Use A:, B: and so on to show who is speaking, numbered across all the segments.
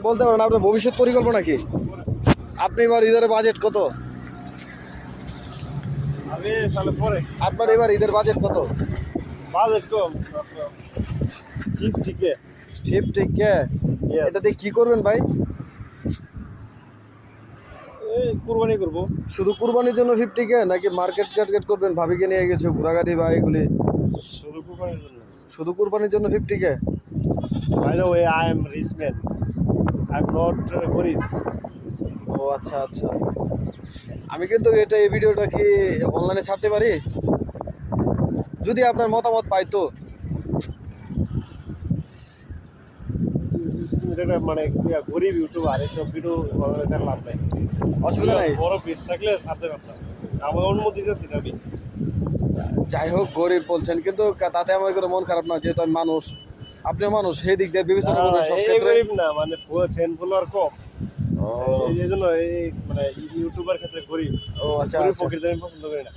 A: বলতে পারেন আপনার ভবিষ্যৎ পরিকল্পনা কি? আপনি এবার ঈদের বাজেট কত?
B: আমি সালে পরে
A: আপনার এবার ঈদের বাজেট কত?
B: বাজেট কম 50K।
A: 50K।
B: Yes।
A: এটাতে কি করবেন ভাই?
B: এই কুরবানি করব।
A: শুধু কুরবানির জন্য 50K নাকি মার্কেট টার্গেট করবেন, ভাবিকে নিয়ে গেছে ঘোরাগাড়ি বা এগুলি?
B: শুধু কুরবানির জন্য।
A: শুধু কুরবানির জন্য 50K?
B: By the way, I am rich man. I'm not গরিব।
A: ও আচ্ছা আচ্ছা। আমি কিন্তু এই ভিডিওটা কি অনলাইনে ছাড়তে পারি যদি আপনার মতামত পাই তো?
B: তুমি দেখবে মানে গরিব ইউটিউবার এসব ভিডিও বাংলাদেশের লাভ নাই।
A: অসুবিধা নাই।
B: বড় পেজ থাকলে ছাড়তে পারতাম। আমার অনুমতি দিয়েছি আমি।
A: যাই হোক, গরিব বলছেন কিন্তু তাতে আমার কোনো মন খারাপ না, যেহেতু আমি মানুষ, আপনিও মানুষ, সেই দিক দিয়ে বিবেচনা করবেন সব
B: এই
A: ক্ষেত্রে।
B: গরিব না, মানে ফ্যান ফলোয়ার কম।
A: ও
B: এই জন্য এই মানে ইউটিউবার ক্ষেত্রে গরিব।
A: ও আচ্ছা
B: গরিব
A: আচ্ছা।
B: প্রকৃতি আমি পছন্দ করি না।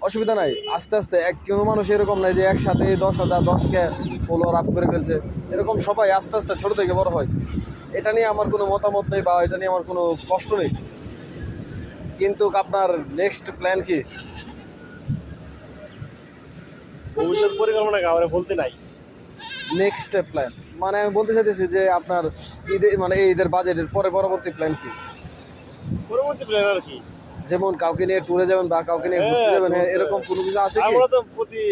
A: অসুবিধা নাই, আস্তে আস্তে কোনো মানুষ এরকম নাই যে একসাথে 10,000-10K ফলোয়ার আপ করে ফেলছে, এরকম সবাই আস্তে আস্তে ছোট থেকে বড় হয়। এটা নিয়ে আমার কোনো মতামত নেই বা এটা নিয়ে আমার কোনো কষ্ট নেই, কিন্তু আপনার নেক্সট প্ল্যান কি?
B: ভবিষ্যৎ পরিকল্পনা কাউরে বলতে নাই।
A: নেক্সট প্ল্যান মানে আমি বলতে চাইতেছি যে আপনার ঈদে মানে এই ঈদের বাজেটের পরে পরবর্তী প্ল্যান কি?
B: পরবর্তী প্ল্যান আর কি,
A: যেমন কাউকে নিয়ে ট্যুরে যাবেন বা কাউকে নিয়ে ঘুরতে যাবেন, হ্যাঁ এরকম কোনো কিছু আছে কি?
B: আমরা তো প্রতি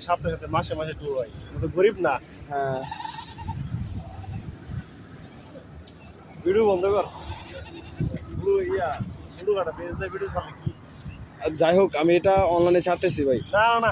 B: সপ্তাহে মাসে মাসে ট্যুর হয়, আমরা তো গরিব না।
A: হ্যাঁ।
B: ভিডিও বন্ধ কর, ভিডিও কাটা পেজ ভিডিও চালে কি।
A: যাই হোক, আমি এটা অনলাইনে ছাড়তেছি ভাই।
B: না না